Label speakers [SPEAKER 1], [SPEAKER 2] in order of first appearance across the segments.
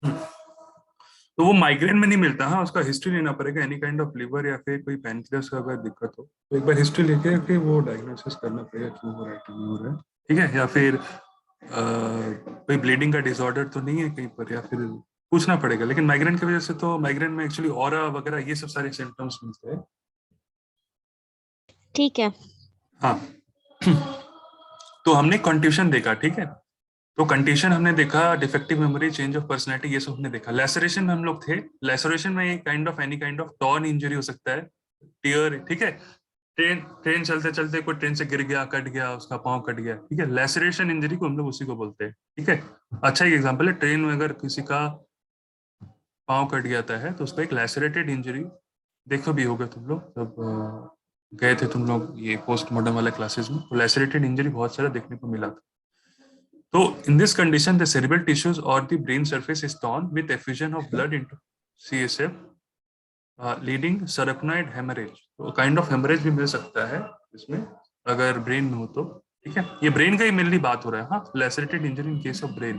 [SPEAKER 1] तो वो माइग्रेन में नहीं मिलता, हाँ उसका हिस्ट्री लेना पड़ेगा, एनी काइंड ऑफ लिवर या फिर कोई पैनक्रियास का अगर दिक्कत हो तो एक बार हिस्ट्री लेके फिर वो डायग्नोसिस करना पड़ेगा क्यों हो रहा है क्यों नहीं हो रहा है। ठीक है, या फिर कोई ब्लीडिंग का डिसऑर्डर तो नहीं है कहीं पर, या फिर पूछना पड़ेगा। लेकिन माइग्रेन की वजह से तो माइग्रेन में एक्चुअली ऑरा वगैरह ये सब सारे सिम्टम्स मिलते हैं।
[SPEAKER 2] ठीक है।
[SPEAKER 1] हाँ। तो हमने कंट्यूशन देखा, ठीक है। तो कंट्यूशन हमने देखा, defective memory, change of personality, ये सब हमने देखा। लैसरेशन में हम लोग थे। लैसरेशन में kind of any kind of torn injury हो सकता है, टीयर, ठीक है। ट्रेन ट्रेन चलते चलते कोई ट्रेन से गिर गया, कट गया, उसका पाँव कट गया, ठीक है। लैसरेशन इंजरी को हम लोग उसी को बोलते हैं, ठीक है। अच्छा एक एग्जांपल है, ट्रेन में अगर किसी का पाँव कट जाता है तो उसको एक लैसरेटेड इंजरी, देखो भी होगा तुम लोग जब गए थे तुम लोग ये पोस्टमार्टम वाले क्लासेस में, तो लैसरेटेड इंजरी बहुत सारा देखने को मिला था। तो in this condition, the cerebral tissues or the brain surface is torn with effusion of blood into CSF, leading sarapnoid hemorrhage। तो काइंड ऑफ हेमरेज भी मिल सकता है इसमें अगर ब्रेन में हो तो, ठीक है। ये ब्रेन का ही मेनली बात हो रहा है, हाँ, lacerated injury in case of brain.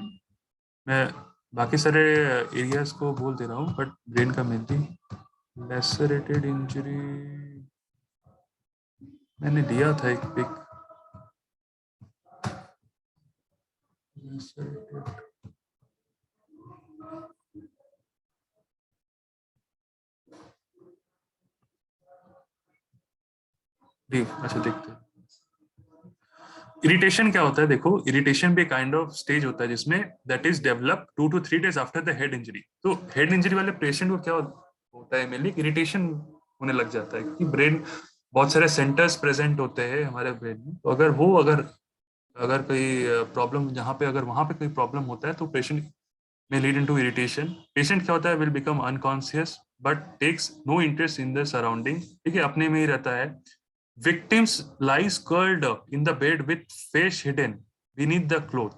[SPEAKER 1] मैं बाकी सारे एरियाज को बोल दे रहा हूँ बट ब्रेन का मेनली लैसरेटेड इंजरी मैंने दिया था एक पिक। अच्छा देखते हैं। इरिटेशन क्या होता है, देखो इरिटेशन भी काइंड ऑफ स्टेज होता है जिसमें that is develop 2 to 3 days after the head injury. तो हेड इंजरी वाले पेशेंट को क्या होता है, मेनली इरिटेशन होने लग जाता है क्योंकि ब्रेन बहुत सारे सेंटर्स प्रेजेंट होते हैं हमारे ब्रेन में। तो अगर अगर कोई प्रॉब्लम जहाँ पे अगर वहां पे कोई प्रॉब्लम होता है तो पेशेंट में लीड इनटू इरिटेशन। पेशेंट क्या होता है, will become unconscious but takes no interest in the surrounding, ठीक है, अपने में ही रहता है। Victims lies curled up in the bed with face hidden beneath the cloth।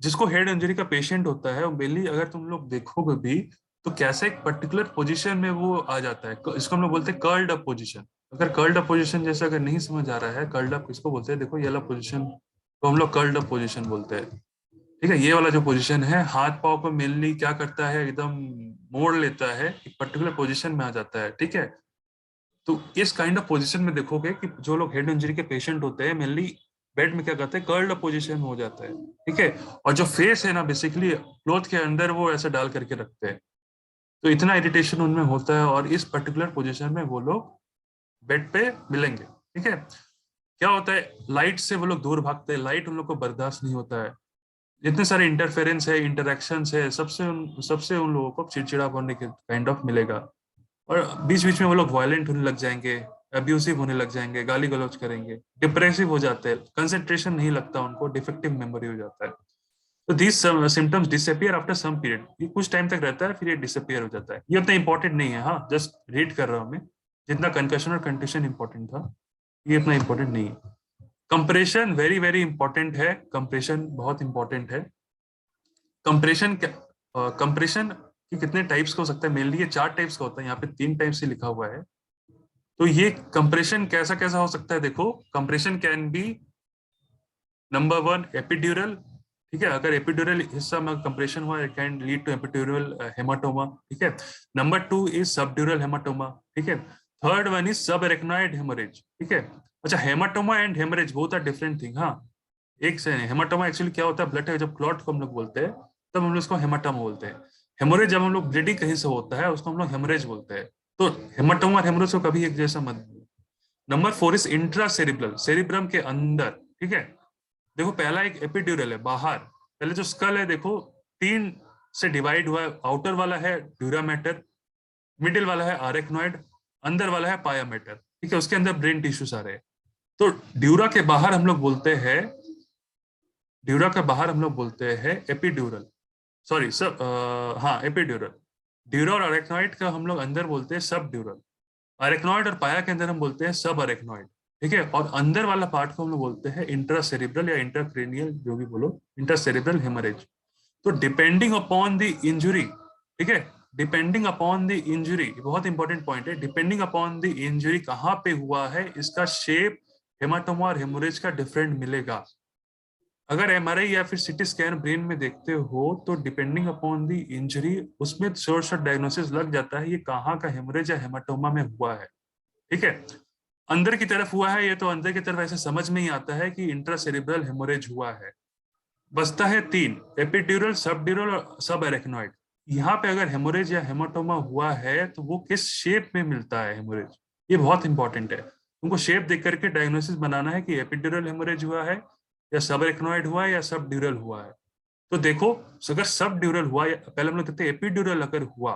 [SPEAKER 1] जिसको हेड इंजरी का पेशेंट होता है वो मेनली अगर तुम लोग देखोगे भी तो कैसे एक पर्टिकुलर पोजीशन में वो आ जाता है, इसको हम लोग बोलते हैं कर्ल्ड अप पोजीशन। अगर कर्ल्ड अप पोजीशन जैसे अगर नहीं समझ आ रहा है, कर्ल्ड अप किसको बोलते हैं, देखो ये वाला पोजीशन तो हम लोग कर्ल्ड अप पोजीशन बोलते हैं, ठीक है। ये वाला जो पोजीशन है, हाथ पाव को मेनली क्या करता है, एकदम मोड़ लेता है, एक पर्टिकुलर पोजीशन में आ जाता है, ठीक है। तो इस काइंड ऑफ पोजीशन में देखोगे कि जो लोग हेड इंजरी के पेशेंट होते हैं मेनली बेड में क्या करते हैं, कर्ल्ड पोजीशन में हो जाता है, ठीक है। और जो फेस है ना बेसिकली क्लोथ के अंदर वो ऐसे डाल करके रखते हैं। तो इतना इरिटेशन उनमें होता है और इस पर्टिकुलर पोजीशन में वो लोग बेड पे मिलेंगे, ठीक है। क्या होता है, लाइट से वो लोग दूर भागते हैं, लाइट उन लोग को बर्दाश्त नहीं होता है। जितने सारे इंटरफेरेंस है, इंटरेक्शन है, सबसे उन लोगों को चिड़चिड़ा होने के काइंड ऑफ मिलेगा। और बीच बीच में वो लोग वायलेंट होने लग जाएंगे, अब्यूसिव होने लग जाएंगे, गाली गलौज करेंगे, डिप्रेसिव हो जाते हैं, कंसंट्रेशन नहीं लगता उनको, डिफेक्टिव मेमोरी हो जाता है। तो these symptoms disappear after some period, ये कुछ टाइम तक रहता है फिर ये डिसअपियर हो जाता है। ये उतना इंपॉर्टेंट नहीं है, हाँ जस्ट रीड कर रहा हूँ मैं। जितना कंकशन और कंट्यूशन इंपॉर्टेंट था ये इतना इंपॉर्टेंट नहीं है। कंप्रेशन वेरी वेरी इंपॉर्टेंट है, कंप्रेशन बहुत इंपॉर्टेंट है। कंप्रेशन क्या, कंप्रेशन कि कितने टाइप्स का हो सकता है, मेनली ये 4 टाइप्स का होता है, यहाँ पे 3 टाइप्स से लिखा हुआ है। तो ये कंप्रेशन कैसा कैसा हो सकता है, देखो compression can be number 1 epidural, ठीक है। अगर एपिड्यूरल हिस्सा में कंप्रेशन हुआ it can lead to epidural haematoma, ठीक है। नंबर 2 इज सबड्यूरल हेमाटोमा, ठीक है। Third one is subarachnoid haemorrhage, ठीक है। अच्छा haematoma and haemorrhage both are different thing, हाँ एक से नहीं। हेमाटोमा एक्चुअली क्या होता है, ब्लड है जब क्लॉट को हम लोग बोलते हैं तब हम लोग उसको हेमाटोमा बोलते हैं। हेमोरेज जब हम लोग ब्लीडिंग कहीं से होता है उसको हम लोग हेमोरेज बोलते हैं। तो हेमाटोमा और हेमोरेज को कभी एक जैसा मत। Number 4 is intra cerebral, cerebrum के अंदर, ठीक है। देखो पहला एक एपिड्यूरल है बाहर, पहले जो स्कल है देखो 3 से डिवाइड हुआ है, आउटर वाला है ड्यूरा मैटर, मिडिल वाला है आरेक्नॉइड, अंदर वाला है पाया मैटर, ठीक है। उसके अंदर ब्रेन टिश्यू सारे हैं। तो ड्यूरा के बाहर हम लोग बोलते हैं, ड्यूरा के बाहर हम लोग बोलते हैं एपिड्यूरल, सॉरी सब, हाँ एपिड्यूरल। ड्यूरा और अरेक्नॉइड का हम लोग अंदर बोलते हैं सब ड्यूरल। अरेक्नॉइड और पाया के अंदर हम बोलते हैं सब अरेक्नॉइड, ठीक है। और अंदर वाला पार्ट को हम लोग बोलते हैं इंट्रासेरिब्रल या इंट्राक्रेनियल, जो भी बोलो, इंट्रासेरिब्रल हेमरेज। तो डिपेंडिंग अपॉन द इंजुरी, ठीक है, डिपेंडिंग अपॉन द इंजुरी, बहुत इंपॉर्टेंट पॉइंट है, डिपेंडिंग अपॉन द इंजुरी कहाँ पे हुआ है इसका शेप हेमाटोमा और हेमोरेज का डिफरेंट मिलेगा। अगर एमआरआई या फिर सीटी स्कैन ब्रेन में देखते हो तो डिपेंडिंग अपॉन दी इंजरी उसमें शॉर्ट शॉर्ट डायग्नोसिस लग जाता है ये कहाँ का हेमरेज या हेमाटोमा में हुआ है। ठीक है, अंदर की तरफ हुआ है ये तो अंदर की तरफ ऐसे समझ में ही आता है कि इंट्रासेरेब्रल हेमोरेज हुआ है। बचता है तीन, एपिड्यूरल, सबड्यूरल और सब एरेक्नॉइड। यहाँ पे अगर हेमोरेज या हेमाटोमा हुआ है तो वो किस शेप में मिलता है हेमोरेज, ये बहुत इंपॉर्टेंट है। तुमको शेप देख करके डायग्नोसिस बनाना है कि एपिड्यूरल हेमोरेज हुआ है या सब एरेक्नॉइड हुआ है या सब ड्यूरल हुआ है। तो देखो, अगर सब ड्यूरल हुआ या पहले हम लोग कहते हैं एपिड्यूरल अगर हुआ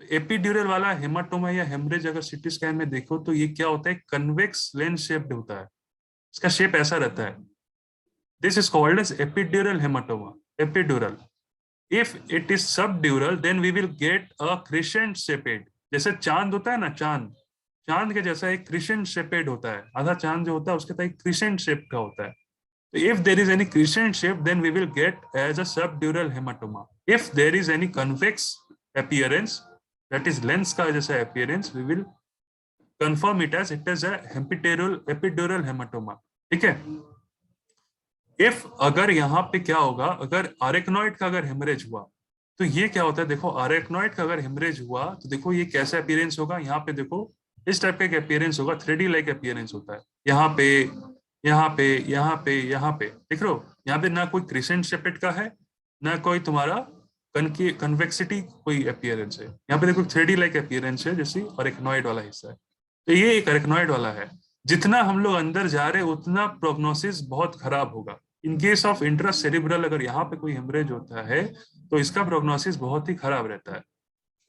[SPEAKER 1] तो एपिड्यूरल वाला हेमाटोमा या हेमरेज अगर सीटी स्कैन में देखो तो ये क्या होता है, कन्वेक्स लेंस शेप्ड होता है, इसका शेप ऐसा रहता है। This is called as epidural haematoma, epidural. If it is subdural then we will get a crescent shaped, जैसे चांद होता है ना, चांद चांद के जैसा एक क्रिसेंट शेपेड होता है, आधा चांद जो होता है उसके साथ एक क्रिसेंट शेप का होता है। So if there is any crescent shape, then we will get as a subdural hematoma. If there is any convex appearance, that is lens का जैसा appearance, we will confirm it as a epidural hematoma. ठीक है। If अगर यहाँ पे क्या होगा, अगर आरेक्नॉइड का अगर हेमरेज हुआ तो ये क्या होता है, देखो आरेक्नॉइड का अगर हेमरेज हुआ तो देखो ये कैसा अपीयरेंस होगा, यहाँ पे देखो इस टाइप का एक अपीयरेंस होगा, 3D लाइक अपीयरेंस होता है। यहाँ पे यहाँ पे यहाँ पे यहाँ पे देख रहे हो, यहाँ पे ना कोई क्रिसेंट शेपेड का है ना कोई तुम्हारा कन्वेक्सिटी कोई अपीयरेंस है, यहाँ पे देखो 3D लाइक अपीयरेंस है जैसे अरेक्नॉइड वाला हिस्सा है। तो ये एक अरेक्नॉइड वाला है। जितना हम लोग अंदर जा रहे हैं उतना प्रोग्नोसिस बहुत खराब होगा। इन केस ऑफ इंट्रासेरिब्रल अगर यहाँ पे कोई हेमरेज होता है तो इसका प्रोग्नोसिस बहुत ही खराब रहता है।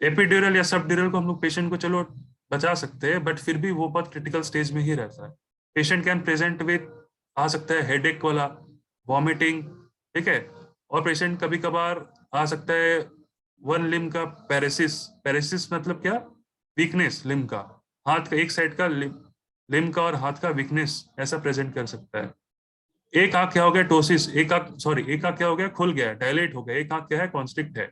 [SPEAKER 1] एपिड्यूरल या सबड्यूरल को हम लोग पेशेंट को चलो बचा सकते हैं, बट फिर भी वो बहुत क्रिटिकल स्टेज में ही रहता है। पेशेंट कैन प्रेजेंट विद, आ सकता है हेडेक वाला, वॉमिटिंग, ठीक है, और पेशेंट कभी कभार आ सकता है वन लिम्ब का पैरेसिस। पैरेसिस मतलब क्या, वीकनेस लिम्ब का, हाथ का एक साइड का लिम्ब का और हाथ का वीकनेस ऐसा प्रेजेंट कर सकता है। एक आंख क्या हो गया, टोसिस, एक आंख सॉरी एक आंख क्या हो गया, खुल गया, डायलेट हो गया, एक आंख क्या है, कॉन्स्ट्रिक्ट है।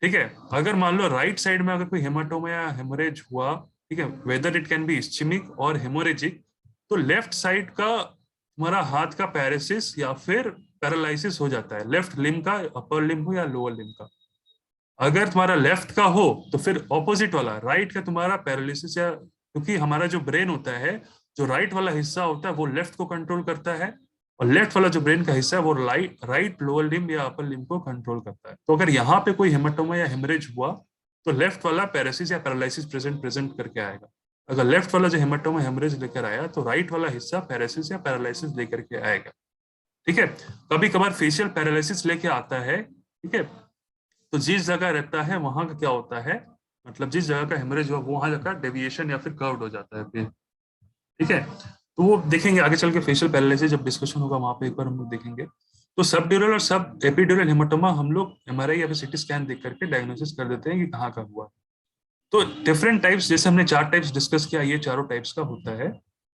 [SPEAKER 1] ठीक है, अगर मान लो राइट साइड में अगर कोई हेमाटोमा या हेमोरेज हुआ, ठीक है, whether it can be ischaemic और हेमोरेजिक, तो लेफ्ट साइड का तुम्हारा हाथ का पैरालिसिस या फिर पैरालिसिस हो जाता है, लेफ्ट लिम्ब का, अपर लिम्ब हो या लोअर लिम्ब का। अगर तुम्हारा लेफ्ट का हो तो फिर ऑपोजिट वाला राइट का तुम्हारा पैरालिसिस, या क्योंकि हमारा जो ब्रेन होता है, जो राइट वाला हिस्सा होता है वो लेफ्ट को कंट्रोल करता है, और लेफ्ट वाला जो ब्रेन का हिस्सा है वो राइट लोअर लिम्ब या अपर लिम्ब को कंट्रोल करता है। तो अगर यहाँ पे कोई हेमाटोमा या हेमरेज हुआ तो लेफ्ट वाला पैरालिसिस या पैरालिसिस प्रेजेंट करके आएगा। अगर लेफ्ट वाला जो हेमाटोमा हेमरेज लेकर आया तो राइट वाला हिस्सा पैरालिसिस या पैरालिसिस लेकर के आएगा। ठीक है, कभी कभार फेशियल पैरालिसिस लेके आता है। ठीक है, तो जिस जगह रहता है वहां का क्या होता है, मतलब जिस जगह का हेमरेज हुआ वहां जगह डेविएशन या फिर कर्व्ड हो जाता है फिर। ठीक है, तो वो देखेंगे आगे चल के, फेशियल पैरालिसिस जब डिस्कशन होगा वहां पे एक बार हम लोग देखेंगे। तो सब ड्यूरल और सब एपिड्यूरल हेमाटोमा हम लोग एमआरआई या फिर सीटी स्कैन देख करके डायग्नोसिस कर देते हैं कि कहाँ का हुआ। तो डिफरेंट टाइप्स, जैसे हमने 4 टाइप्स डिस्कस किया, ये चारों टाइप्स का होता है।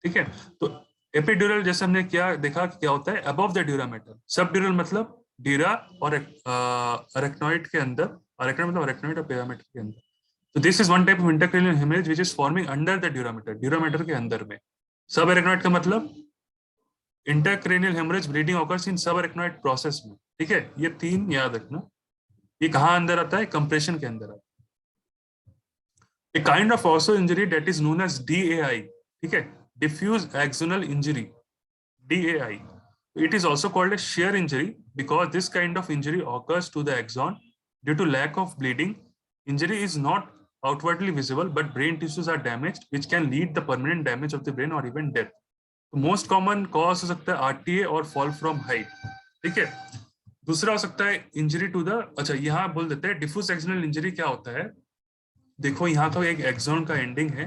[SPEAKER 1] ठीक है, तो एपिड्यूरल जैसे हमने क्या देखा कि क्या होता है, अबव द ड्यूरामेटर। सब ड्यूरल मतलब ड्यूरा और अरेक्नॉइड के अंदर, अरेक्नॉइड मतलब अरेक्नॉइड और पिरामिड के अंदर। तो this is one type of intracranial haemorrhage which is forming under the dura mater, dura mater के अंदर में। सब अरेक्नॉइड का मतलब intracranial haemorrhage bleeding occurs in subarachnoid process में। ठीक है, ये 3 याद रखना। ये कहाँ अंदर आता है, कंप्रेशन के अंदर आता है। A kind of also injury that is known as DAI, ठीक है, diffuse axonal injury, DAI. It is also called a shear injury because this kind of injury occurs to the axon due to lack of bleeding. Injury is not outwardly visible, but brain tissues are damaged, which can lead the permanent damage of the brain or even death. तो most common cause हो सकता है RTA और fall from height. ठीक है, दूसरा हो सकता है इंजरी टू द, अच्छा यहाँ बोल देते हैं डिफ्यूज एक्सोनल इंजरी क्या होता है। देखो यहाँ तो एक एक्सोन का एंडिंग है,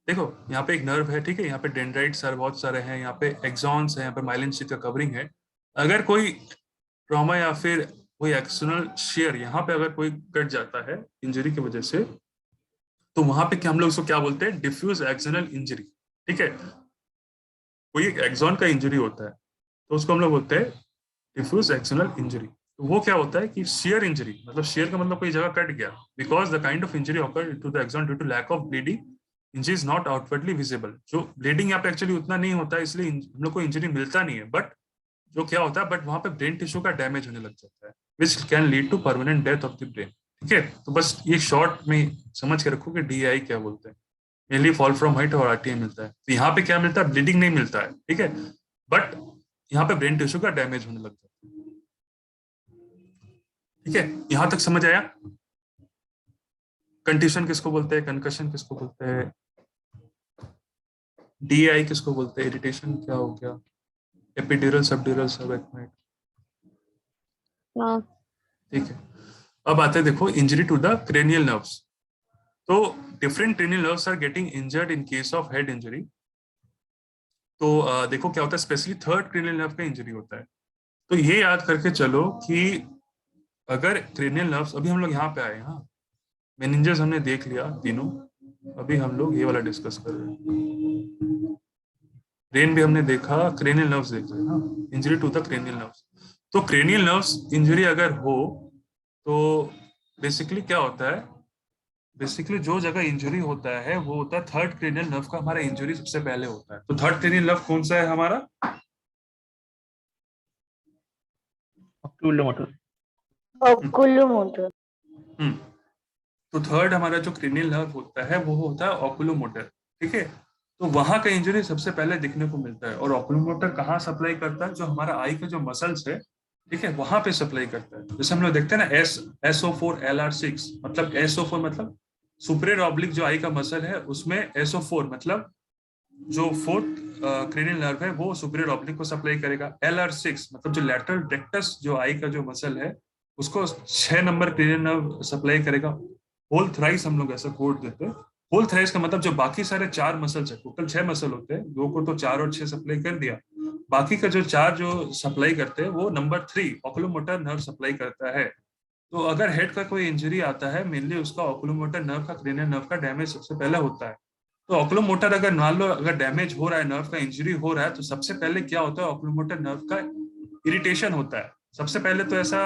[SPEAKER 1] देखो यहाँ पे एक नर्व है, ठीक है, यहाँ पे डेंड्राइट्स बहुत सारे हैं, यहाँ पे एक्सॉन्स है, यहाँ पे माइलिन शीथ का कवरिंग है। अगर कोई ट्रॉमा या फिर कोई एक्सोनल शेयर यहाँ पे अगर कोई कट जाता है इंजरी की वजह से, तो वहां पे क्या हम लोग उसको क्या बोलते हैं, डिफ्यूज एक्सोनल इंजरी। ठीक है, कोई एक एक्सॉन का इंजरी होता है तो उसको हम लोग बोलते हैं डिफ्यूज एक्सोनल इंजरी। तो वो क्या होता है कि शेयर इंजरी, मतलब शेयर का मतलब कोई जगह कट गया, because the kind of injury occur to the axon due to lack of bleeding, injury is not outwardly visible. जो ब्लीडिंग यहाँ पे एक्चुअली उतना नहीं होता है इसलिए हम लोग को इंजरी मिलता नहीं है, बट जो क्या होता है, बट वहां पे ब्रेन टिश्यू का डैमेज होने लग जाता है, which can lead to permanent death of the brain. ठीक है, तो बस ये शॉर्ट में समझ के रखो कि डीआई क्या बोलते हैं। मेनली फॉल फ्रॉम हाइट और आरटीआई मिलता है। तो यहाँ पे क्या मिलता है, ब्लीडिंग नहीं मिलता है, ठीक है, बट यहाँ पे ब्रेन टिश्यू का डैमेज होने लग जाता है। ठीक है, यहां तक समझ आया? कंट्यूशन किसको बोलते हैं, कंकशन किसको बोलते हैं, डीआई किसको बोलते हैं, इरिटेशन क्या हो गया, एपिड्यूरल सबड्यूरल सबएक्माइट।
[SPEAKER 2] हाँ।
[SPEAKER 1] ठीक है, अब आते हैं देखो injury to the cranial nerves. तो different cranial nerves are getting injured in case of head injury. तो देखो क्या होता है, स्पेशली थर्ड क्रेनियल नर्व का इंजरी होता है। तो ये याद करके चलो कि अगर क्रेनियल नर्व्स, अभी हम लोग यहाँ पे आए, हाँ मेनिंजेस हमने देख लिया तीनों, अभी हम लोग ये वाला डिस्कस कर रहे हैं। ब्रेन भी हमने देखा, क्रेनियल नर्व्स देख रहे हैं, हाँ injury to the cranial nerves. तो क्रेनियल नर्व्स इंजरी अगर हो तो बेसिकली क्या होता है, बेसिकली जो जगह इंजरी होता है वो होता है थर्ड क्रेनियल नर्व का, हमारा इंजरी सबसे पहले होता है। तो थर्ड क्रेनियल नर्व कौन सा है हमारा,
[SPEAKER 3] ऑक्यूलोमोटर।
[SPEAKER 2] ओकुलोमोटर।
[SPEAKER 1] हम्म। तो थर्ड हमारा जो क्रेनियल नर्व होता है वो होता है ऑकुलोमोटर। ठीक है, तो वहां का इंजरी सबसे पहले दिखने को मिलता है। और ऑकुलोमोटर कहाँ सप्लाई करता है, जो हमारा आई का जो मसल्स है, ठीक है, वहां पे सप्लाई करता है। जैसे हम लोग देखते हैं ना SO4 LR6, मतलब SO4 मतलब सुपरियर ऑब्लिक जो आई का मसल है, उसमें SO4 मतलब जो फोर्थ क्रेनियल नर्व है वो सुपीरियर ऑब्लिक को सप्लाई करेगा। LR6 मतलब जो लैटरल रेक्टस जो आई का जो मसल है, उसको 6 नंबर क्रेनियल नर्व सप्लाई करेगा। होल थ्राइस हम लोग ऐसा कोड देते हैं। होल थ्राइस का मतलब जो बाकी सारे 4 मसल्स है, टोटल 6 मसल होते हैं, 2 को तो 4 और 6 सप्लाई कर दिया, बाकी का जो 4 जो सप्लाई करते हैं वो नंबर 3 ऑकुलोमोटर नर्व सप्लाई करता है। तो अगर हेड का कोई इंजरी आता है, मेनली उसका ऑकुलोमोटर नर्व का, क्रेनियल नर्व का डैमेज सबसे पहले होता है। तो ऑकुलोमोटर अगर मान लो अगर डैमेज हो रहा है, नर्व का इंजरी हो रहा है, तो सबसे पहले क्या होता है, ऑकुलोमोटर नर्व का इरिटेशन होता है। सबसे पहले तो ऐसा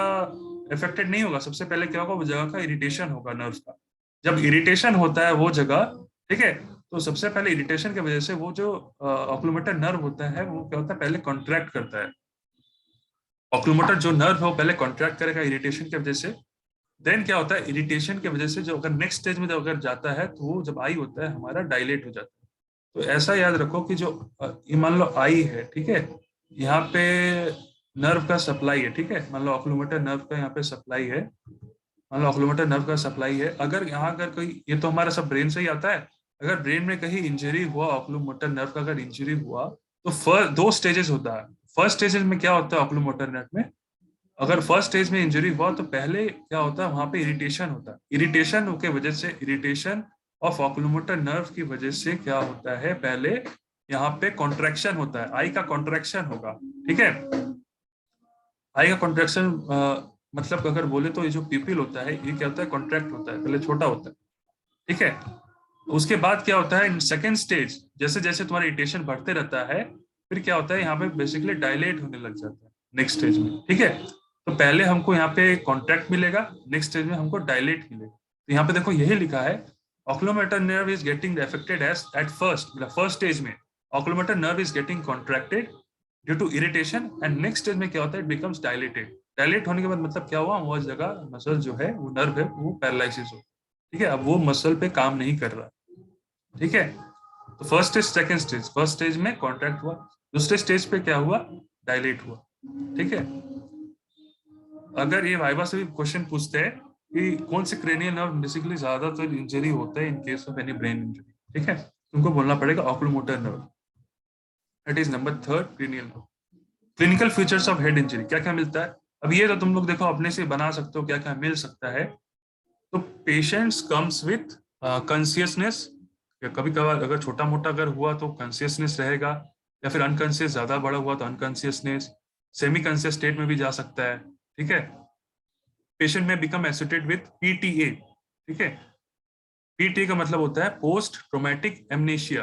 [SPEAKER 1] इफेक्टेड नहीं होगा, सबसे पहले क्या होगा, वो जगह का इरिटेशन होगा नर्व का। जब इरिटेशन होता है वो जगह, ठीक है, तो सबसे पहले इरिटेशन की वजह से वो जो ऑकुलोमोटर नर्व होता है वो क्या होता है, पहले कॉन्ट्रैक्ट करता है। ऑकुलोमोटर जो नर्व है वो पहले कॉन्ट्रैक्ट करेगा इरिटेशन की वजह से। देन क्या होता है, इरिटेशन की वजह से जो अगर नेक्स्ट स्टेज में जब अगर जाता है, तो वो जब आई होता है हमारा डायलेट हो जाता है। तो ऐसा याद रखो कि जो ये मान लो आई है, ठीक है, यहाँ पे नर्व का सप्लाई है, ठीक है, मान लो ऑकुलोमोटर नर्व का यहाँ पे सप्लाई है, मान लो ऑकुलोमोटर नर्व का सप्लाई है। अगर यहाँ अगर कोई, ये तो हमारा सब ब्रेन से ही आता है, अगर ब्रेन में कहीं इंजरी हुआ, ऑकुलोमोटर नर्व का अगर इंजरी हुआ, तो फर्स्ट 2 स्टेजेस होता है। फर्स्ट स्टेजेस में क्या होता है ऑकुलोमोटर नर्व में, अगर फर्स्ट स्टेज में इंजरी हुआ तो पहले क्या होता है, वहां पे इरिटेशन होता है। इरिटेशन की वजह से, इरिटेशन ऑफ ऑकुलोमोटर नर्व की वजह से क्या होता है, पहले यहाँ पे कॉन्ट्रैक्शन होता है, आई का कॉन्ट्रैक्शन होगा। ठीक है, आई का कॉन्ट्रैक्शन मतलब अगर बोले तो ये जो पीपिल होता है ये क्या होता है, कॉन्ट्रैक्ट होता है, पहले छोटा होता है। ठीक है, उसके बाद क्या होता है, सेकेंड स्टेज, जैसे जैसे तुम्हारा इरिटेशन बढ़ते रहता है, फिर क्या होता है, यहाँ पे बेसिकली डायलेट होने लग जाता है नेक्स्ट स्टेज में। ठीक है, तो पहले हमको यहाँ पे कॉन्ट्रैक्ट मिलेगा, नेक्स्ट स्टेज में हमको डायलेट मिलेगा। तो यहाँ पे देखो यही लिखा है, oculomotor nerve is getting affected as at first, मतलब फर्स्ट स्टेज में oculomotor nerve is getting contracted due to irritation, and next stage में क्या होता है, इट बिकम्स डायलेटेड। डायलेट होने के बाद मतलब क्या हुआ, वो जगह मसल जो है, वो नर्व है, वो पैरालिसिस हो, ठीक है, अब वो मसल पे काम नहीं कर रहा। ठीक है, तो first stage second stage, first stage में कॉन्ट्रैक्ट हुआ, दूसरे स्टेज पे क्या हुआ, डायलेट हुआ। ठीक है, अगर ये वाइवा से भी क्वेश्चन पूछते हैं कि कौन से क्रेनियल नर्व बेसिकली ज्यादातर इंजरी होता है इन case of any brain injury, ठीक है, तुमको बोलना पड़ेगा oculomotor nerve, that is number 3 cranial nerve. Clinical features of head injury, क्या क्या मिलता है, अब ये तो तुम लोग देखो अपने से बना सकते हो क्या क्या मिल सकता है। तो पेशेंट्स कम्स विथ कॉन्सियसनेस, कभी कभार अगर छोटा मोटा अगर हुआ तो कॉन्सियसनेस रहेगा, या फिर अनकॉन्सियस ज्यादा बड़ा हुआ तो अनकॉन्सियसनेस, सेमी कॉन्सियस स्टेट में भी जा सकता है। ठीक है, पेशेंट में बिकम एसोसिएटेड विथ PTA। ठीक है, PTA का मतलब होता है पोस्ट ट्रॉमेटिक एमनेशिया।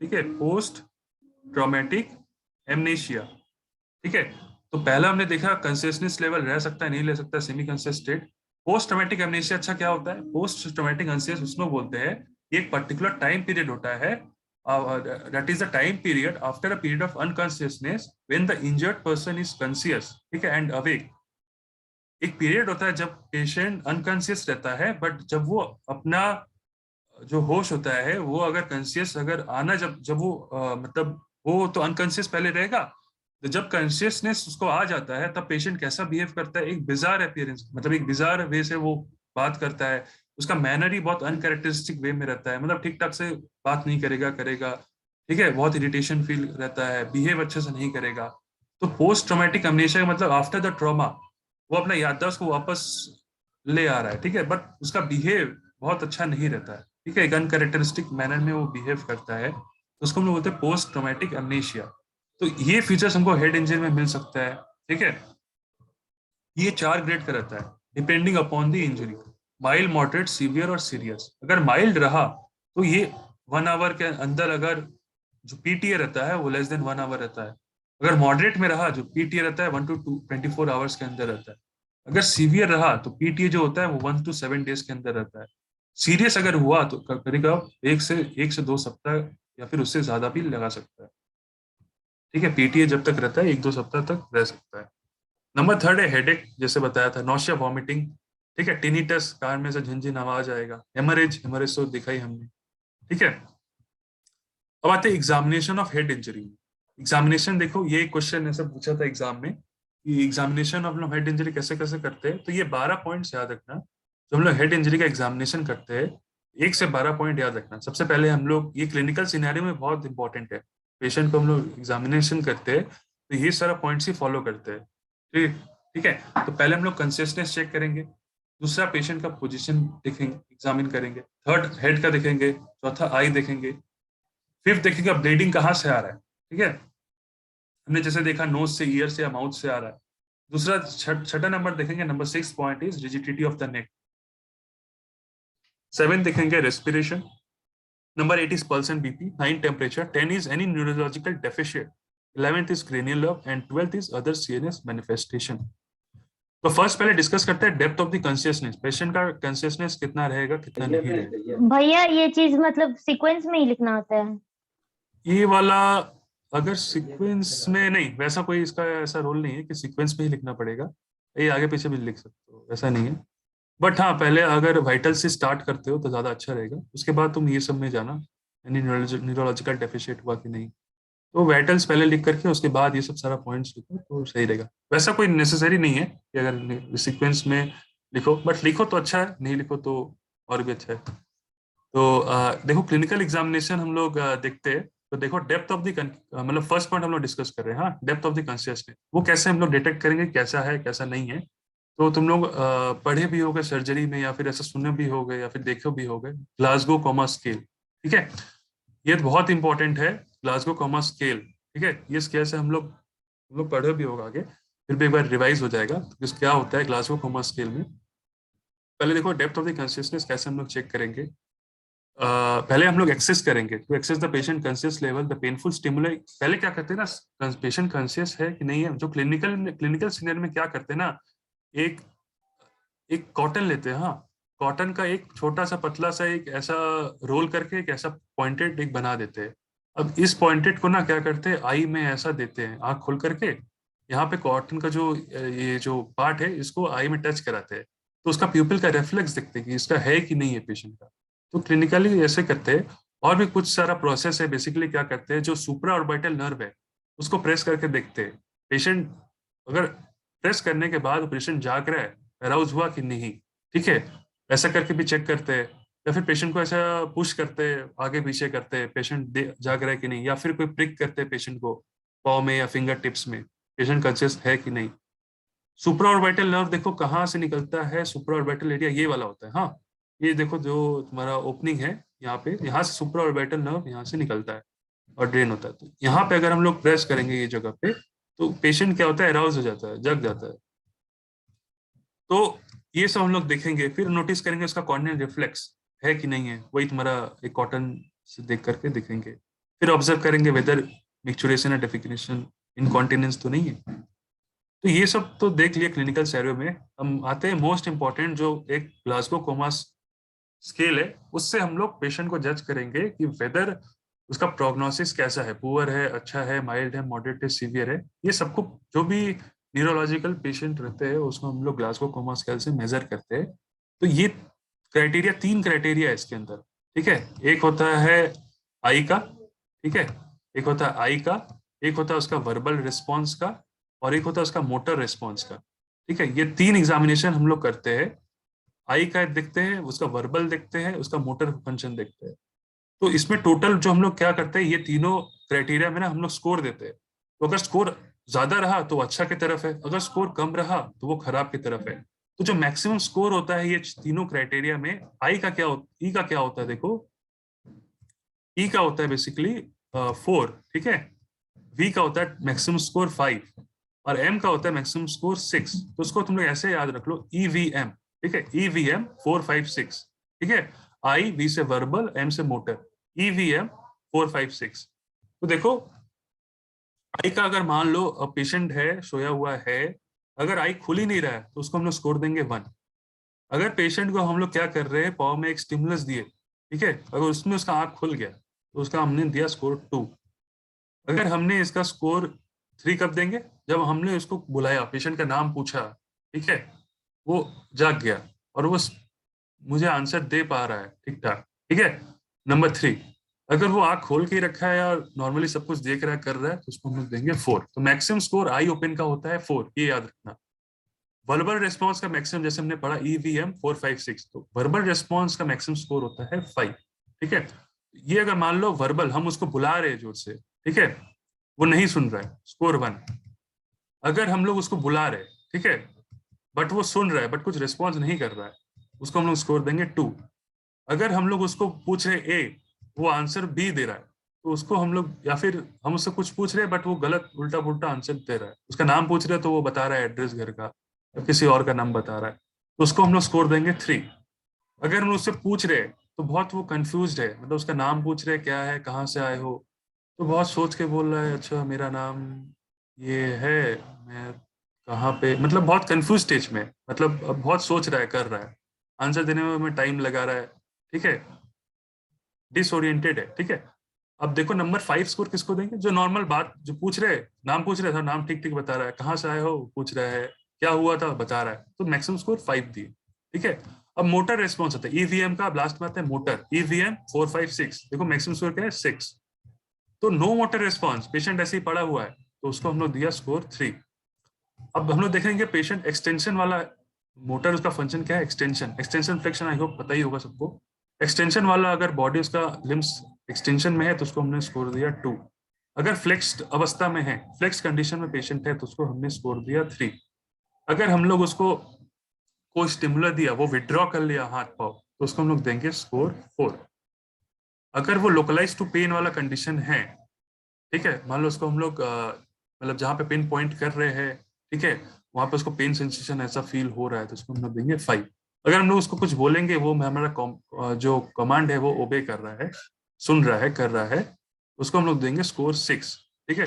[SPEAKER 1] ठीक है, पोस्ट ट्रॉमेटिक एमनेशिया। ठीक है, तो पहला हमने देखा कॉन्सियसनेस लेवल रह सकता है, नहीं ले सकता, semi conscious state. Post traumatic amnesia अच्छा क्या होता है, पोस्ट ट्रॉमेटिक कॉन्सियस उसको बोलते हैं, एक पर्टिकुलर टाइम पीरियड होता है that is the time period after a period of unconsciousness when the injured person is conscious, ठीक है, and awake. एक पीरियड होता है जब पेशेंट अनकॉन्शियस रहता है, बट जब वो अपना जो होश होता है वो अगर कॉन्शियस अगर आना, जब जब वो मतलब वो तो अनकॉन्शियस पहले रहेगा, तो जब कॉन्शियसनेस उसको आ जाता है तब पेशेंट कैसा बिहेव करता है, एक बिजार अपीयरेंस, मतलब एक बिजार वे से वो बात करता है, उसका मैनर ही बहुत अनकैरेक्टरिस्टिक वे में रहता है, मतलब ठीक ठाक से बात नहीं करेगा करेगा, ठीक है, बहुत इरिटेशन फील रहता है, बिहेव अच्छे से नहीं करेगा। तो पोस्ट ट्रॉमेटिक अमनेशिया का मतलब आफ्टर द ट्रॉमा वो अपना याददाश्त को वापस ले आ रहा है, ठीक है, बट उसका बिहेव बहुत अच्छा नहीं रहता है, ठीक है, एक अनकैरेक्टरिस्टिक मैनर में वो बिहेव करता है, तो उसको हम लोग बोलते हैं पोस्ट ट्रॉमेटिक अमनेशिया। तो ये फीचर्स हमको हेड इंजरी में मिल सकता है, ठीक है। ये 4 ग्रेड का रहता है depending upon the injury, mild, moderate, severe और सीरियस। अगर माइल्ड रहा तो ये 1 आवर के अंदर, अगर जो पीटीए रहता है वो लेस देन 1 आवर रहता है। अगर मॉडरेट में रहा जो पीटीए रहता है 1 to 24 आवर्स के अंदर रहता है। अगर सीवियर रहा तो पीटीए जो होता है वो 1 to 7 डेज के अंदर रहता है। सीरियस अगर हुआ तो करीब एक से 2 सप्ताह या फिर उससे ज्यादा भी लगा सकता है, ठीक है। पीटीए जब तक रहता है 1-2 सप्ताह तक रह सकता है। नंबर 3 है हेडेक, जैसे बताया था, नौशिया, वॉमिटिंग, ठीक है, टिनिटस, कान में से झिनझिन आवाज आएगा, हेमरेज, हेमरेज तो दिखाई हमने, ठीक है। अब आते हैं examination of head injury. Examination देखो, ये क्वेश्चन ऐसा पूछा था एग्जाम में कि एग्जामिनेशन ऑफ हेड इंजरी कैसे कैसे करते हैं, तो ये 12 पॉइंट्स याद रखना। जो हम लोग हेड इंजरी का एग्जामिनेशन करते हैं 1 से 12 पॉइंट याद रखना। सबसे पहले हम लोग, ये क्लिनिकल सिनेरियो में बहुत इंपॉर्टेंट है, पेशेंट को हम लोग एग्जामिनेशन करते हैं तो ये सारा पॉइंट्स ही फॉलो करते हैं, ठीक ठीक है। तो पहले हम लोग कंसिस्टेंस चेक करेंगे, दूसरा पेशेंट का पोजीशन देखेंगे, एग्जामिन करेंगे, थर्ड हेड का देखेंगे, चौथा आई देखेंगे, फिफ्थ देखेंगे ब्लीडिंग कहाँ से आ रहा है, ठीक है, हमने जैसे देखा नोज से, ईयर से या माउथ से आ रहा है। दूसरा छठा नंबर देखेंगे, number 6 point is rigidity of the neck. 7 देखेंगे respiration. Number 8 is pulse and BP. 9 temperature. 10 is any neurological deficient. 11th is cranial nerve and 12th is other CNS manifestation. तो फर्स्ट पहले discuss करते हैं depth of the consciousness, patient का consciousness कितना रहेगा कितना नहीं रहेगा।
[SPEAKER 2] भैया ये चीज मतलब सीक्वेंस में ही लिखना होता है?
[SPEAKER 1] ये वाला अगर सीक्वेंस में नहीं, वैसा कोई इसका ऐसा रोल नहीं है कि सीक्वेंस में ही लिखना पड़ेगा, ये आगे पीछे भी लिख सकते हो, ऐसा नहीं है। बट हाँ, पहले अगर वाइटल से स्टार्ट करते हो तो ज्यादा अच्छा रहेगा, उसके बाद तुम ये सब में जाना, यानी न्यूरोलॉजिकल डेफिशिएंट हुआ कि नहीं, तो वाइटल्स पहले लिख करके उसके बाद ये सब सारा पॉइंट्स लिखो तो सही रहेगा। वैसा कोई नेसेसरी नहीं है कि अगर सीक्वेंस में लिखो, बट लिखो तो अच्छा है, नहीं लिखो तो और भी अच्छा है। तो देखो क्लिनिकल एग्जामिनेशन हम लोग देखते हैं, तो देखो डेप्थ ऑफ द, मतलब फर्स्ट पॉइंट हम लोग डिस्कस कर रहे हैं, हाँ, डेप्थ ऑफ द कॉन्शियसनेस, वो कैसे हम लोग डिटेक्ट करेंगे कैसा है कैसा नहीं है। तो तुम लोग पढ़े भी होगे सर्जरी में, या फिर ऐसा सुने भी होगे, या फिर देखे भी होगे, ग्लासगो कॉमा स्केल, ठीक है, ये बहुत इंपॉर्टेंट है, ग्लासगो कॉमा स्केल, ठीक है। ये स्केल से हम लोग पढ़े भी होगा आगे, फिर भी एक बार रिवाइज हो जाएगा। तो क्या होता है ग्लासगो कॉमा स्केल में, पहले देखो डेप्थ ऑफ द कॉन्शियसनेस कैसे हम लोग चेक करेंगे। पहले हम लोग एक्सेस करेंगे, to access the patient conscious level the painful stimuli. पहले क्या करते हैं ना, पेशेंट कॉन्शियस है कि नहीं है, जो क्लिनिकल सीनियर में क्या करते हैं ना, एक एक कॉटन लेते हैं, हाँ, कॉटन का एक छोटा सा पतला सा एक ऐसा रोल करके एक ऐसा पॉइंटेड एक बना देते हैं। अब इस पॉइंटेड को ना क्या करते हैं, आई में ऐसा देते हैं, आंख खोल करके यहाँ पे कॉटन का जो ये जो पार्ट है इसको आई में टच कराते हैं, तो उसका प्यूपिल का रिफ्लेक्स देखते हैं कि इसका है कि नहीं है पेशेंट का। तो क्लिनिकली ऐसे करते हैं। और भी कुछ सारा प्रोसेस है, बेसिकली क्या करते हैं, जो सुप्रा ऑर्बिटल नर्व है उसको प्रेस करके देखते हैं, पेशेंट अगर प्रेस करने के बाद पेशेंट जाग रहा है, अराउज हुआ कि नहीं, ठीक है, ऐसा करके भी चेक करते हैं। या फिर पेशेंट को ऐसा पुश करते हैं, आगे पीछे करते हैं, पेशेंट जाग रहा है कि नहीं, या फिर कोई प्रिक करते हैं पेशेंट को पाव में या फिंगर टिप्स में, पेशेंट कॉन्शियस है कि नहीं। सुप्रा ऑर्बिटल नर्व देखो कहाँ से निकलता है, सुप्रा ऑर्बिटल एरिया ये वाला होता है, हाँ, ये देखो जो तुम्हारा ओपनिंग है यहाँ पे, यहाँ से सुप्रा ऑर्बिटल नर्व यहाँ से निकलता है और ड्रेन होता है। तो यहाँ पे अगर हम लोग प्रेस करेंगे ये जगह पे, तो पेशेंट क्या होता है, अराउज हो जाता है, जग जाता है। तो ये सब हम लोग देखेंगे, फिर नोटिस करेंगे उसका कॉर्नियल रिफ्लेक्स है कि नहीं है, वही तुम्हारा एक कॉटन से देख करके देखेंगे। फिर ऑब्जर्व करेंगे वेदर मिक्चुरेशन या डेफिकेशन इनकॉन्टिनेंस तो नहीं है। तो ये सब तो देख लिया क्लिनिकल सैरो में। हम आते हैं मोस्ट इंपॉर्टेंट, जो एक ग्लासगो कोमा स्केल है, उससे हम लोग पेशेंट को जज करेंगे कि वेदर उसका प्रोग्नोसिस कैसा है, पुअर है, अच्छा है, माइल्ड है, मॉडरेट है, सीवियर है, ये सबको जो भी न्यूरोलॉजिकल पेशेंट रहते हैं उसको हम लोग ग्लासगो कोमा स्केल से मेजर करते हैं। तो ये क्राइटेरिया, 3 क्राइटेरिया है इसके अंदर, ठीक है। एक होता है आई का, ठीक है, एक होता है आई का, एक होता है उसका वर्बल रिस्पॉन्स का, और एक होता है उसका मोटर रिस्पॉन्स का, ठीक है। ये 3 एग्जामिनेशन हम लोग करते हैं। आई का देखते हैं, उसका वर्बल देखते हैं, उसका मोटर फंक्शन देखते हैं। तो इसमें टोटल जो हम लोग क्या करते हैं, ये तीनों क्राइटेरिया में ना हम लोग स्कोर देते हैं। तो अगर स्कोर ज्यादा रहा तो अच्छा की तरफ है, अगर स्कोर कम रहा तो वो खराब की तरफ है। तो जो मैक्सिमम स्कोर होता है ये तीनों क्राइटेरिया में, आई का क्या ई का क्या होता है, देखो ई का होता है बेसिकली 4, ठीक है। वी का होता है मैक्सिमम स्कोर 5, और एम का होता है मैक्सिमम स्कोर 6। तो उसको तुम लोग ऐसे याद रख लो, ईवीएम, ठीक है, ईवीएम 4, 5, 6, ठीक है। आई, वी से वर्बल, एम से मोटर, ईवीएम 4, 5, 6। तो देखो आई का अगर मान लो पेशेंट है, सोया हुआ है, अगर आई खुल ही नहीं रहा है तो उसको हम लोग स्कोर देंगे 1। अगर पेशेंट को हम लोग क्या कर रहे हैं, पाव में एक स्टिमुलस दिए, ठीक है, अगर उसमें उसका आंख खुल गया तो उसका हमने दिया स्कोर 2। अगर हमने इसका स्कोर 3 कब देंगे, जब हमने उसको बुलाया, पेशेंट का नाम पूछा, ठीक है, वो जाग गया और वो मुझे आंसर दे पा रहा है ठीक ठाक, ठीक है। नंबर 3, अगर वो आंख खोल के ही रखा है और नॉर्मली सब कुछ देख रहा है, कर रहा है, तो उसको हम लोग देंगे 4। तो मैक्सिमम स्कोर आई ओपन का होता है 4, ये याद रखना। वर्बल रेस्पॉन्स का मैक्सिमम, जैसे हमने पढ़ा ईवीएम 4, 5, 6, तो वर्बल रेस्पॉन्स का मैक्सिमम स्कोर होता है 5, ठीक है। ये अगर मान लो वर्बल, हम उसको बुला रहे हैं जोर से, ठीक है, वो नहीं सुन रहा है, स्कोर 1। अगर हम लोग उसको बुला रहे, ठीक है, बट वो सुन रहा है बट कुछ रिस्पॉन्स नहीं कर रहा है, उसको हम लोग स्कोर देंगे 2। अगर हम लोग उसको पूछ रहे ए, वो आंसर बी दे रहा है, तो उसको हम लोग, या फिर हम उससे कुछ पूछ रहे हैं बट वो गलत उल्टा पुल्टा आंसर दे रहा है, उसका नाम पूछ रहे हैं तो वो बता रहा है एड्रेस घर का, या किसी और का नाम बता रहा है, तो उसको हम लोग स्कोर देंगे 3। अगर हम उससे पूछ रहे हैं तो बहुत वो कंफ्यूज है, मतलब उसका नाम पूछ रहे हैं क्या है, कहाँ से आए हो, तो बहुत सोच के बोल रहा है, अच्छा मेरा नाम ये है, मैं कहाँ पे, मतलब बहुत कंफ्यूज स्टेज में, मतलब अब बहुत सोच रहा है, कर रहा है, आंसर देने में टाइम लगा रहा है, ठीक है, डिसोरिएंटेड है, ठीक है। अब देखो नंबर 5 स्कोर किसको देंगे, जो नॉर्मल बात, जो पूछ रहे, नाम पूछ रहे था, नाम ठीक ठीक बता रहा है, कहाँ से आए हो पूछ रहा है, क्या हुआ था बता रहा है, तो मैक्सिमम स्कोर 5 दिए, ठीक है। अब मोटर रेस्पॉन्स होता है ईवीएम का, अब लास्ट में आता है मोटर, ईवीएम 4, 5, 6, देखो मैक्सिमम स्कोर क्या है 6। तो नो मोटर रेस्पॉन्स, पेशेंट ऐसे ही पड़ा हुआ है, तो उसको हम लोग दिया स्कोर 3। अब हम लोग देखेंगे पेशेंट एक्सटेंशन वाला, मोटर उसका फंक्शन क्या है, extension, extension flexion I hope पता ही होगा सबको। एक्सटेंशन वाला अगर बॉडी उसका लिम्स एक्सटेंशन में है तो उसको हमने स्कोर दिया 2। अगर फ्लेक्स्ड अवस्था में है, फ्लेक्स कंडीशन में पेशेंट है, तो उसको हमने स्कोर दिया 3। अगर हम लोग उसको कोई स्टिमुलर दिया, वो विड्रॉ कर लिया हाथ पाव, तो उसको हम लोग देंगे स्कोर 4। अगर वो लोकलाइज टू पेन वाला कंडीशन है, ठीक है, मान लो उसको हम लोग मतलब जहाँ पे पिन पॉइंट कर रहे हैं, ठीक है, वहां पे उसको पेन सेंसेशन ऐसा फील हो रहा है, तो उसको हम लोग देंगे 5। अगर हम लोग उसको कुछ बोलेंगे, वो हमारा जो कमांड है वो ओबे कर रहा है, सुन रहा है, कर रहा है, उसको हम लोग देंगे स्कोर 6, ठीक है।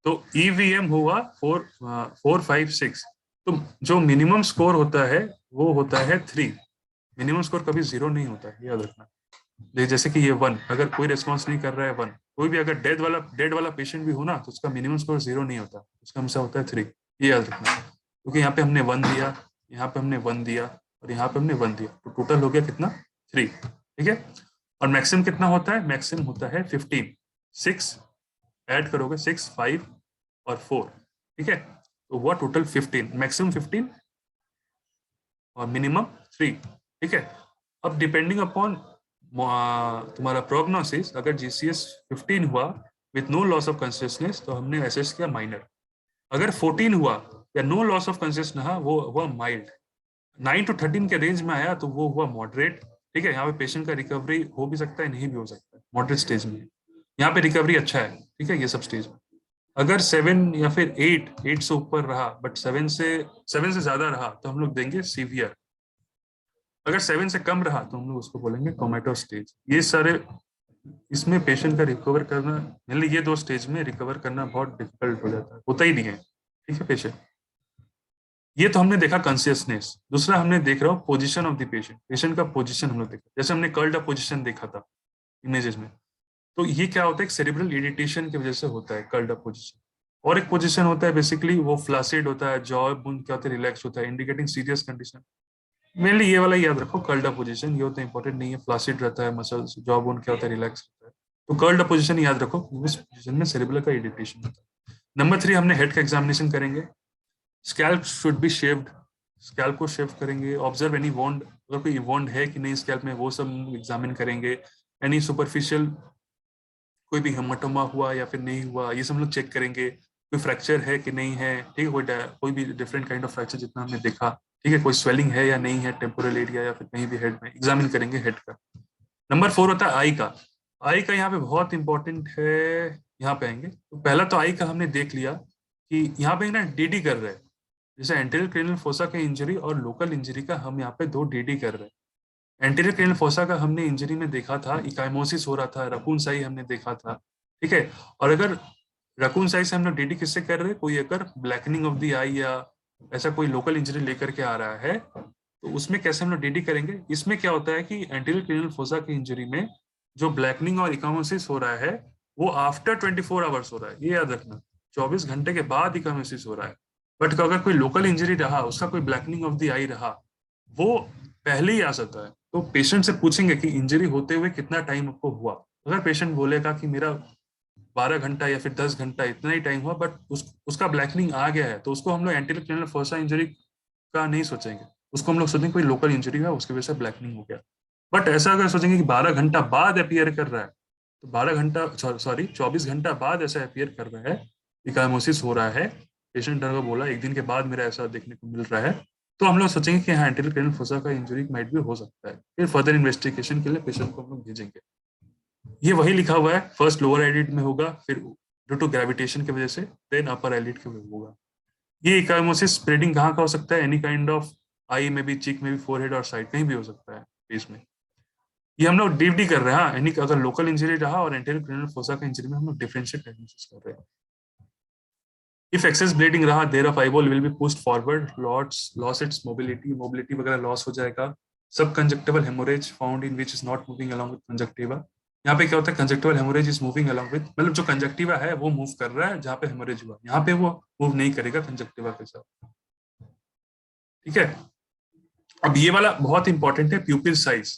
[SPEAKER 1] तो ईवीएम हुआ 4, 5, 6। तो जो मिनिमम स्कोर होता है वो होता है 3। मिनिमम स्कोर कभी 0 नहीं होता है, याद रखना। जैसे कि ये 1, अगर कोई रिस्पॉन्स नहीं कर रहा है 1, कोई भी अगर डेड वाला पेशेंट भी हो ना, तो उसका मिनिमम स्कोर 0 नहीं होता, उसका हमेशा होता है 3, ये याद रखना। क्योंकि यहाँ पे हमने 1 दिया, यहाँ पे हमने 1 दिया, और यहाँ पे हमने 1 दिया, तो टोटल हो गया कितना, 3, ठीक है। और मैक्सिमम कितना होता है, मैक्सिमम होता है 15। 6 ऐड करोगे, 6, 5 और 4, ठीक है, तो हुआ टोटल 15, मैक्सिमम 15 और मिनिमम 3, ठीक है। अब डिपेंडिंग अपॉन तुम्हारा प्रोग्नोसिस, अगर जीसीएस 15 हुआ with no loss of consciousness, तो हमने असेस किया माइनर। अगर 14 हुआ या नो लॉस ऑफ कॉन्शियसनेस, वो हुआ माइल्ड। 9 to 13 के रेंज में आया तो वो हुआ मॉडरेट, ठीक है। यहाँ पे पेशेंट का रिकवरी हो भी सकता है, नहीं भी हो सकता है, मॉडरेट स्टेज में। यहाँ पे रिकवरी अच्छा है, ठीक है, ये सब स्टेज में। अगर 7 या फिर 8 से ऊपर रहा, बट 7 से ज्यादा रहा, तो हम लोग देंगे सीवियर। अगर 7 से कम रहा तो हम लोग उसको बोलेंगे कोमेटो स्टेज। ये सारे, इसमें पेशेंट का रिकवर करना, मतलब ये 2 स्टेज में रिकवर करना बहुत डिफिकल्ट हो जाता है, होता ही नहीं है, ठीक है पेशेंट। ये तो हमने देखा कॉन्शियसनेस। दूसरा हमने देख रहा हूँ position of the patient, patient का पोजीशन हम लोग देखा, जैसे हमने कर्ल्ड अप पोजीशन देखा था इमेजेस में। तो ये क्या होता है, सेरिब्रल इरिटेशन की वजह से होता है कर्ल्ड अप पोजीशन। और एक पोजीशन होता है बेसिकली वो फ्लासिड होता है, जॉ बोन क्या होता है, रिलैक्स होता है, इंडिकेटिंग सीरियस कंडीशन। मेनली ये वाला याद रखो, कर्ल्ड अप पोजीशन, ये होता है इंपॉर्टेंट नहीं है। फ्लासिड रहता है मसल्स, जॉ बोन क्या होता है, रिलैक्स होता है। तो कर्ल्ड अप पोजीशन याद रखो, उस पोजीशन में सेरिब्रल का इरिटेशन होता है। नंबर 3 हमने हेड का एग्जामिनेशन करेंगे। Scalp should be shaved, scalp को शेव करेंगे। ऑब्जर्व एनी वॉन्ड, अगर कोई वॉन्ड है कि नहीं स्कैल्प में, वो सब एग्जामिन करेंगे। एनी सुपरफिशियल, कोई भी हेमाटोमा हुआ या फिर नहीं हुआ, ये सब हम लोग चेक करेंगे। कोई फ्रैक्चर है कि नहीं है, ठीक है, कोई भी डिफरेंट काइंड ऑफ फ्रैक्चर जितना हमने देखा, ठीक है, कोई स्वेलिंग है या नहीं है टेम्पोरल एरिया या फिर कहीं भी हेड में, एग्जामिन करेंगे हेड का। नंबर 4 होता है आई का। आई का यहाँ पे बहुत इंपॉर्टेंट है, यहाँ पे आएंगे। तो पहला तो आई का हमने देख लिया कि यहाँ पे ना डीडी कर रहे हैं, जैसे एंटीरियर क्रेनियल फोसा का इंजरी और लोकल इंजरी का हम यहाँ पे 2 डीडी कर रहे हैं। एंटीरियर क्रेनियल फोसा का हमने इंजरी में देखा था इकाइमोसिस हो रहा था, रकून साई हमने देखा था, ठीक है। और अगर रकून साई से हम लोग डीडी किससे कर रहे हैं, कोई अगर ब्लैकनिंग ऑफ द आई या ऐसा कोई लोकल इंजरी लेकर के आ रहा है, तो उसमें कैसे हम लोग डीडी करेंगे। इसमें क्या होता है कि एंटीरियर क्रेनियल फोसा की इंजरी में जो ब्लैकनिंग और इकाइमोसिस हो रहा है वो आफ्टर 24 आवर्स हो रहा है, ये याद रखना। 24 घंटे के बाद इकाइमोसिस हो रहा है। बट अगर कोई लोकल इंजरी रहा, उसका कोई ब्लैकनिंग ऑफ द आई रहा, वो पहले ही आ सकता है। तो पेशेंट से पूछेंगे कि इंजरी होते हुए कितना टाइम आपको हुआ। अगर पेशेंट बोलेगा कि मेरा 12 घंटा या फिर 10 घंटा इतना ही टाइम हुआ, बट उसका ब्लैकनिंग आ गया है, तो उसको हम लोग एंटीरियर क्रेनियल फोसा इंजरी का नहीं सोचेंगे, उसको हम लोग सोचेंगे कोई लोकल इंजरी है, उसकी वजह से ब्लैकनिंग हो गया। बट ऐसा अगर सोचेंगे कि 12 घंटा बाद अपियर कर रहा है, तो 12 घंटा, सॉरी 24 घंटा बाद ऐसा अपियर कर रहा है, इकाइमोसिस हो रहा है, पेशेंट अगर बोला 1 दिन के बाद मेरा ऐसा देखने को मिल रहा है, तो हम लोग सोचेंगे कि हाँ एंटीरियर क्रेनियल फोसा का इंजरी माइट भी हो सकता है। फिर फर्दर इन्वेस्टिगेशन के लिए पेशेंट को हम लोग भेजेंगे। ये वही लिखा हुआ है, फर्स्ट लोअर आईलिड में होगा, फिर ड्यू टू ग्रेविटेशन की वजह से देन अपर आईलिड के में होगा। ये इकाइमोसिस स्प्रेडिंग कहाँ का हो सकता है, एनी काइंड ऑफ आई में भी, चीक में भी, फोरहेड और साइड कहीं भी हो सकता है फेस में। ये हम लोग डीपडी कर रहे हैं, हाँ, यानी अगर लोकल इंजरी रहा और एंटीरियर क्रेनियल फोसा का इंजरी में हम लोग डिफरेंशिएट डायग्नोसिस कर रहे हैं। इफ एक्सेस ब्लीडिंग रहा, there of eyeball will be pushed forward, loss its mobility, mobility वगैरह लॉस हो जाएगा। Subconjunctival haemorrhage found in which is not moving along with conjunctiva. यहाँ पे क्या होता है, conjunctival haemorrhage is moving along with, मतलब जो कंजक्टिवा है वो मूव कर रहा है जहाँ पे हेमोरेज हुआ, यहाँ पे वो मूव नहीं करेगा कंजक्टिवा के साथ, ठीक है। अब ये वाला बहुत इंपॉर्टेंट है, प्यूपिल साइज।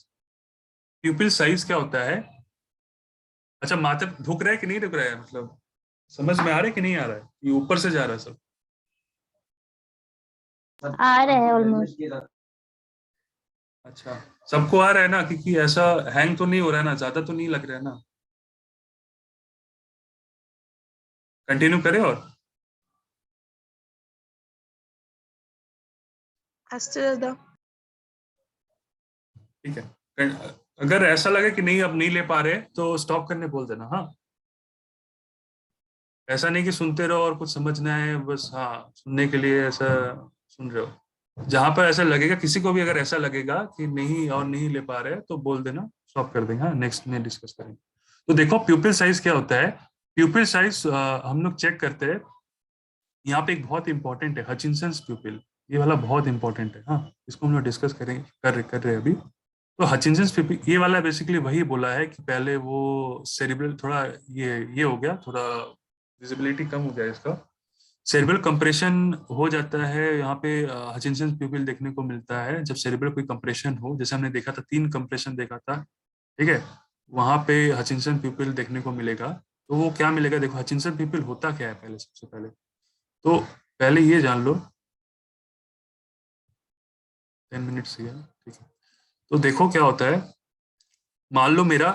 [SPEAKER 1] प्यूपिल साइज क्या होता है, अच्छा माथे ढुक रहा है कि नहीं ढुक रहा है, मतलब समझ में आ रहा है कि नहीं आ रहा है, ये ऊपर से जा रहा है सब।
[SPEAKER 2] आ रहे हैं ऑलमोस्ट।
[SPEAKER 1] अच्छा, सबको आ रहा है ना, क्योंकि ऐसा हैंग तो नहीं हो रहा है ना, ज्यादा तो नहीं लग रहा है ना। कंटिन्यू करें और
[SPEAKER 3] ज्यादा
[SPEAKER 1] ठीक है। अगर ऐसा लगे कि नहीं अब नहीं ले पा रहे तो स्टॉप करने बोल देना, हाँ। ऐसा नहीं कि सुनते रहो और कुछ समझना है बस, हाँ सुनने के लिए ऐसा सुन रहे हो। जहां पर ऐसा लगेगा, किसी को भी अगर ऐसा लगेगा कि नहीं और नहीं ले पा रहे तो बोल देना, स्टॉप कर देंगे, हाँ नेक्स्ट में डिस्कस करेंगे। तो देखो प्यूपिल साइज क्या होता है। प्यूपिल साइज हम लोग चेक करते हैं, यहाँ पे एक बहुत इंपॉर्टेंट है हचिंसंस प्यूपिल, ये वाला बहुत इंपॉर्टेंट है, हाँ इसको हम लोग डिस्कस करेंगे, कर रहे हैं अभी। तो हचिंसंस प्यूपिल ये वाला बेसिकली वही बोला है कि पहले वो सेरिब्रल थोड़ा ये हो गया, थोड़ा विजिबिलिटी कम हो गया इसका, सेरिब्रल कंप्रेशन हो जाता है यहाँ पे। हचिंसंस प्यूपिल देखने को मिलता है जब सेरिब्रल कोई कंप्रेशन हो, जैसे हमने देखा था 3 कंप्रेशन देखा था, ठीक है, वहां पे हचिंसन प्यूपिल देखने को मिलेगा। तो वो क्या मिलेगा, देखो हचिंसन प्यूपिल होता क्या है पहले, सबसे पहले तो पहले ये जान लो, 10 मिनट्स ही है, ठीक है। तो देखो क्या होता है, मान लो मेरा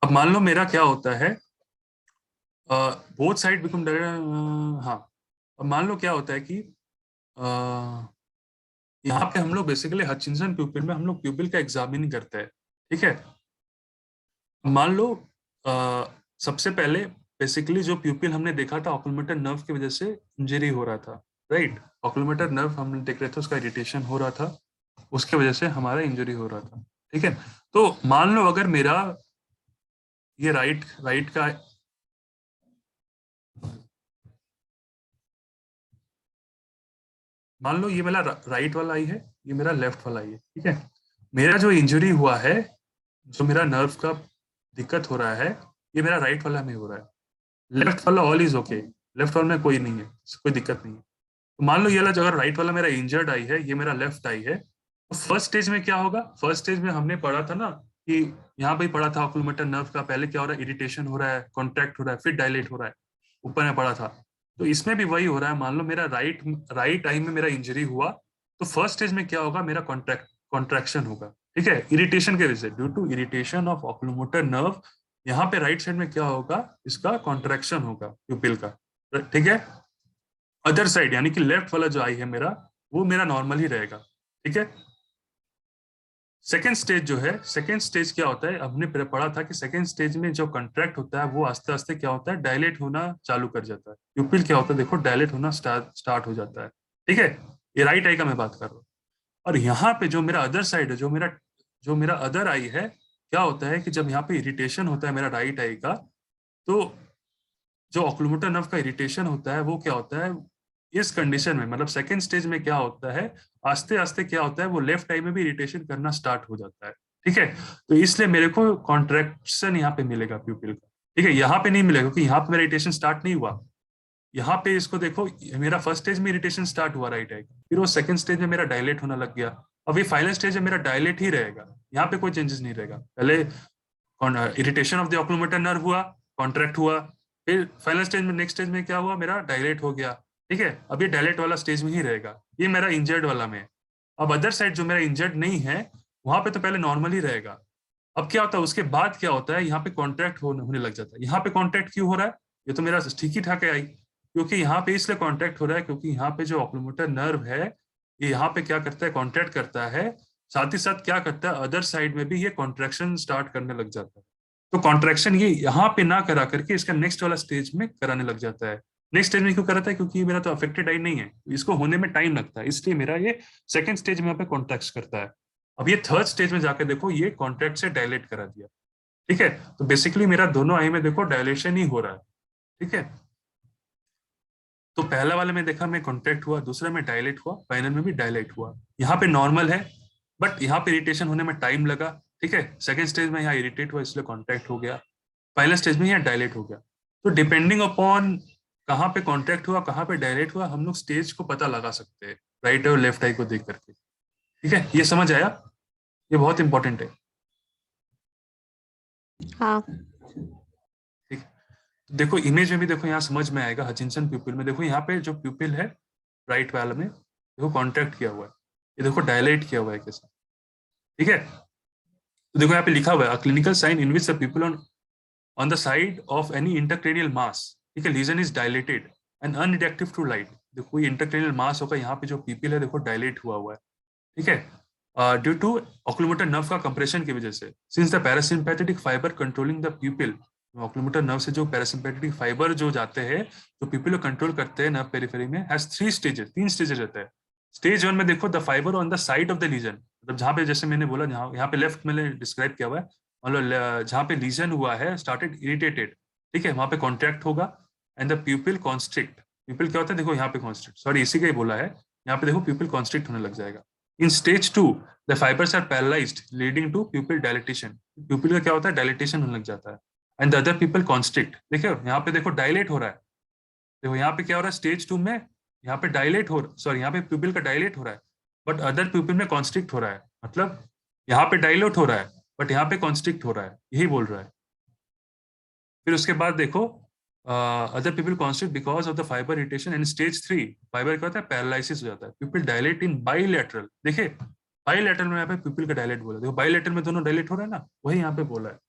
[SPEAKER 1] अब मान लो मेरा क्या होता है, बोथ साइड बिकम, हाँ, अब मान लो क्या होता है कि यहाँ पे हम लोग बेसिकली हचिंसन प्यूपिल में हम लोग प्यूपिल का एग्जामिन करते हैं, ठीक है। मान लो सबसे पहले बेसिकली जो प्यूपिल हमने देखा था ऑक्यूलोमोटर नर्व की वजह से इंजरी हो रहा था, राइट। ऑक्यूलोमोटर नर्व हम देख रहे थे, उसका इरिटेशन हो रहा था, उसके वजह से हमारा इंजरी हो रहा था, ठीक है। तो मान लो अगर मेरा ये राइट का, मान लो ये मेरा राइट वाला आई है, ये मेरा लेफ्ट वाला आई है, ठीक है। मेरा जो इंजरी हुआ है, जो मेरा नर्व का दिक्कत हो रहा है, ये मेरा राइट वाला में हो रहा है। लेफ्ट वाला ऑल इज ओके, लेफ्ट वाला में कोई नहीं है, कोई दिक्कत नहीं है। तो मान लो ये वाला जो अगर राइट वाला मेरा इंजर्ड आई है, ये मेरा लेफ्ट आई है, तो फर्स्ट स्टेज में क्या होगा? फर्स्ट स्टेज में हमने पढ़ा था ना कि यहाँ पे पढ़ा था ऑक्यूलोमोटर नर्व का पहले क्या हो रहा है, इरिटेशन हो रहा है, कॉन्ट्रैक्ट हो रहा है, फिर डायलेट हो रहा है, ऊपर में पढ़ा था। तो इसमें भी वही हो रहा है। मान लो मेरा राइट आई में मेरा इंजरी हुआ, तो फर्स्ट स्टेज में क्या होगा, मेरा कॉन्ट्रैक्शन होगा, ठीक है, इरिटेशन के वजह से, due to irritation of oculomotor nerve. यहाँ पे राइट साइड में क्या होगा, इसका कॉन्ट्रैक्शन होगा प्यूपिल का, ठीक है। अदर साइड यानी कि लेफ्ट वाला जो आई है मेरा, वो मेरा नॉर्मल ही रहेगा, ठीक है। सेकेंड स्टेज जो है, सेकेंड स्टेज क्या होता है, हमने पढ़ा था कि सेकेंड स्टेज में जो कंट्रैक्ट होता है वो आस्ते आस्ते क्या होता है, डायलेट होना चालू कर जाता है। प्यूपिल क्या होता है, देखो डायलेट होना स्टार्ट हो जाता है, ठीक है। ये राइट आई का मैं बात कर रहा हूँ। और यहाँ पे जो मेरा अदर साइड है, जो मेरा अदर आई है, क्या होता है कि जब यहाँ पे इरिटेशन होता है मेरा राइट आई का, तो जो ऑक्यूलोमोटर नर्व का इरिटेशन होता है वो क्या होता है, इस कंडीशन में मतलब सेकेंड स्टेज में क्या होता है, आस्ते आस्ते क्या होता है, वो लेफ्ट आई में भी इरिटेशन करना स्टार्ट हो जाता है, ठीक है। तो इसलिए मेरे को कॉन्ट्रैक्शन यहाँ पे मिलेगा प्यूपिल का, ठीक है। यहाँ पे नहीं मिलेगा क्योंकि यहाँ पे मेरा इरिटेशन स्टार्ट नहीं हुआ। यहाँ पे इसको देखो, मेरा फर्स्ट स्टेज में इरिटेशन स्टार्ट हुआ राइट आई का, फिर वो सेकंड स्टेज में मेरा डायलेट होना लग गया। अब ये फाइनल स्टेज में मेरा डायलेट ही रहेगा, यहाँ पे कोई चेंजेस नहीं रहेगा। पहले irritation of the oculomotor nerve हुआ, कॉन्ट्रैक्ट हुआ, फिर फाइनल स्टेज में, नेक्स्ट स्टेज में क्या हुआ, मेरा डायलेट हो गया, ठीक है। अब ये डायलेट वाला स्टेज में ही रहेगा, ये मेरा इंजर्ड वाला में। अब अदर साइड जो मेरा इंजर्ड नहीं है, वहां पे तो पहले नॉर्मल ही रहेगा। अब क्या होता है, उसके बाद क्या होता है, यहाँ पे कॉन्ट्रैक्ट होने लग जाता है। यहाँ पे कॉन्ट्रैक्ट क्यों हो रहा है, ये तो मेरा ठीक ही ठाक है आई, क्योंकि यहाँ पे इसलिए कॉन्ट्रैक्ट हो रहा है क्योंकि यहाँ पे जो ऑक्यूलोमोटर नर्व है, ये यहाँ पे क्या करता है, कॉन्ट्रैक्ट करता है, साथ ही साथ क्या करता है, अदर साइड में भी ये कॉन्ट्रैक्शन स्टार्ट करने लग जाता है। तो कॉन्ट्रैक्शन ये यहाँ पे ना करा करके इसका नेक्स्ट वाला स्टेज में कराने लग जाता है। नेक्स्ट स्टेज में क्यों कराता है, क्योंकि मेरा तो अफेक्टेड आई नहीं है, इसको होने में टाइम लगता है, इसलिए मेरा ये सेकंड स्टेज में यहाँ पे कॉन्ट्रैक्ट करता है। अब ये थर्ड स्टेज में जाकर देखो, ये कॉन्ट्रैक्ट से डायलेट करा दिया, ठीक है। तो बेसिकली मेरा दोनों आई में देखो डायलेशन ही हो रहा है, ठीक है। तो पहला वाले में देखा मैं कॉन्ट्रैक्ट हुआ, दूसरा में डायलेट हुआ, फाइनल में भी डायलेट हुआ। यहाँ पे नॉर्मल है, बट यहाँ पे इरिटेशन होने में टाइम लगा, ठीक है। सेकेंड स्टेज में यहाँ इरिटेट हुआ इसलिए कॉन्ट्रैक्ट हो गया, फाइनल स्टेज में यहाँ डायलेट हो गया। तो डिपेंडिंग अपॉन कहाँ पे कॉन्ट्रैक्ट हुआ, कहाँ पे डायलेट हुआ, हम लोग स्टेज को पता लगा सकते हैं राइट और लेफ्ट आई को देख करके, ठीक है। ये समझ आया, ये बहुत इंपॉर्टेंट है।
[SPEAKER 2] हाँ।
[SPEAKER 1] ठीक, देखो इमेज में भी देखो, यहाँ समझ में आएगा। हचिंसन प्यूपिल में देखो, यहाँ पे जो प्यूपिल है राइट वाला में देखो कॉन्ट्रैक्ट किया हुआ है, ये देखो डायलेट किया हुआ है कैसे, ठीक है। तो देखो यहाँ पे लिखा हुआ है, clinical sign in which the pupil on the side of any intracranial mass, ठीक है, lesion is dilated and unreactive to light. देखो ये इंटरक्रेनियल मास होगा, यहाँ पे जो पीपल है देखो डायलेट हुआ हुआ है, ठीक है, ड्यू टू ऑक्यूलोमोटर नर्व का कंप्रेशन की वजह से। Since the parasympathetic fibre controlling the प्यूपिल, oculomotor nerve से जो पैरासिम्पैथेटिक फाइबर जो जाते हैं, जो पीपल को कंट्रोल करते हैं नर्व पेरिफेरी में, हैज 3 स्टेजेस, 3 स्टेजेस रहते हैं। स्टेज 1 में देखो, the fibre on the side of the lesion, मतलब जहाँ पे, जैसे मैंने बोला, यहाँ पे लेफ्ट में डिस्क्राइब किया हुआ है, मतलब जहाँ पे लीजन हुआ है, स्टार्टेड इरिटेटेड, ठीक है, वहां पे कॉन्ट्रैक्ट होगा एंड द प्यूपिल कॉन्स्ट्रिक्ट। प्यूपिल क्या होता है, देखो यहाँ पे कॉन्स्ट्रिक्ट, सॉरी इसी का ही बोला है, यहाँ पे देखो प्यूपिल कॉन्स्ट्रिक्ट होने लग जाएगा। In stage 2 the fibres are paralysed leading to pupil dilatation. Pupil का क्या होता है, डायलेटेशन होने लग जाता है and the other people constrict. देखो यहाँ पे देखो डायलेट हो रहा है, देखो यहाँ पे क्या हो रहा है, स्टेज 2 में यहाँ पे डायलेट हो, सॉरी यहाँ पे प्यूपिल का डायलेट हो रहा है, बट अदर प्यूपिल में कॉन्स्ट्रिक्ट हो रहा है, मतलब यहाँ पे डायलेट हो रहा है बट यहाँ पे कॉन्स्ट्रिक्ट हो रहा है, यही बोल रहा है। फिर उसके बाद देखो, other people constrict because of the fibre irritation and stage 3 fibre क्या होता है, पैरालिसिस हो जाता है, पीपल डायलेट इन बाइलेटरल। देखिए बाइलेटरल में यहाँ पे पीपल का डायलेट बोला, देखो बाइलेटरल में दोनों डायलेट हो रहा है ना, वही यहाँ पे बोला है।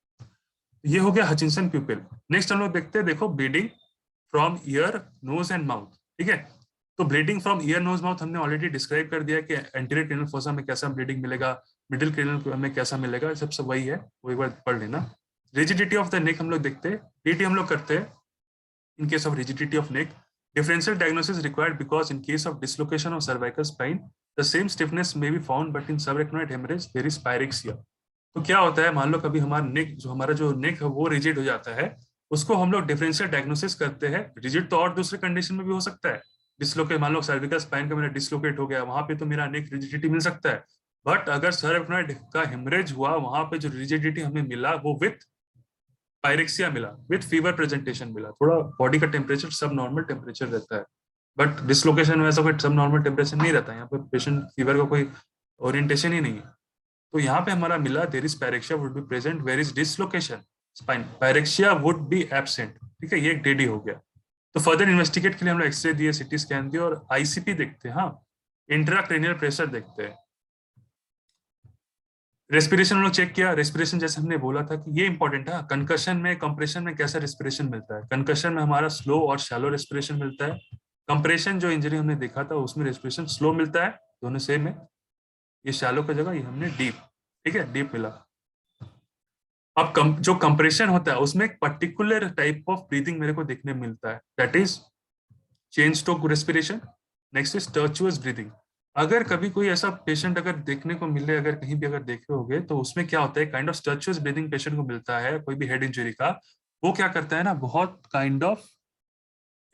[SPEAKER 1] ये हो गया हचिंसन प्यूपिल। नेक्स्ट हम लोग देखते हैं, देखो bleeding from ear, nose and mouth, ठीक है। तो bleeding from ear, nose, mouth हमने ऑलरेडी डिस्क्राइब कर दिया कि एंटीरियर क्रेनियल फोसा में कैसा ब्लीडिंग मिलेगा, मिडिल क्रेनियल में कैसा मिलेगा, सब वही है, वो एक बार पढ़ लेना। रिजिडिटी ऑफ द नेक हम लोग देखते हैं, टीटी हम लोग करते हैं in case of rigidity of neck. Differential diagnosis required because in case of dislocation of cervical spine, the same stiffness may be found, but in subarachnoid hemorrhage there is pyrexia. तो क्या होता है, मान लो कभी हमारा जो नेक है वो रिजिड हो जाता है, उसको हम लोग डिफरेंशियल डायग्नोसिस करते हैं। रिजिड तो और दूसरे कंडीशन में भी हो सकता है, डिसलोकेट, मान लो सर्विकल स्पाइन का मेरा डिसलोकेट हो गया, वहां पे तो मेरा नेक रिजिडिटी मिल सकता है, बट अगर सराइनोइड का हेमरेज हुआ, वहां पे जो रिजिडिटी हमें मिला वो विथ पायरेक्सिया मिला, विथ फीवर प्रेजेंटेशन मिला। थोड़ा बॉडी का टेम्परेचर सब नॉर्मल टेम्परेचर रहता है, बट डिसलोकेशन में ऐसा कोई सब नॉर्मल टेम्परेचर नहीं रहता है। यहाँ पे पेशेंट फीवर का कोई ओरिएंटेशन ही नहीं है। तो यहाँ पे हमारा मिला there is pyrexia would be present, where is dislocation spine, pyrexia would be absent. ठीक है, ये एक डेडी हो गया। तो फर्दर इन्वेस्टिगेट के लिए हम लोग एक्सरे दिए, सीटी स्कैन दिए और आईसीपी देखते हैं। हाँ, इंट्राक्रेनियल प्रेशर देखते हैं। रेस्पिरेशन हम लोग चेक किया। रेस्पिरेशन जैसे हमने बोला था कि ये इंपॉर्टेंट है, कंकशन में कंप्रेशन में कैसा रेस्पिरेशन मिलता है। कंकशन में हमारा स्लो और शैलो रेस्पिरेशन मिलता है। कंप्रेशन जो इंजरी हमने देखा था उसमें रेस्पिरेशन स्लो मिलता है, दोनों सेम है। ये शैलो की जगह ये हमने डीप, ठीक है, डीप मिला। अब जो कंप्रेशन होता है उसमें एक पर्टिकुलर टाइप ऑफ ब्रीदिंग मेरे को देखने मिलता है, that is chain stroke respiration. Next is tortuous breathing. अगर कभी कोई ऐसा पेशेंट अगर देखने को मिले, अगर कहीं भी अगर देखे होगे, तो उसमें क्या होता है, काइंड ऑफ टर्चुअस ब्रीदिंग पेशेंट को मिलता है कोई भी हेड इंजरी का। वो क्या करता है ना, बहुत काइंड ऑफ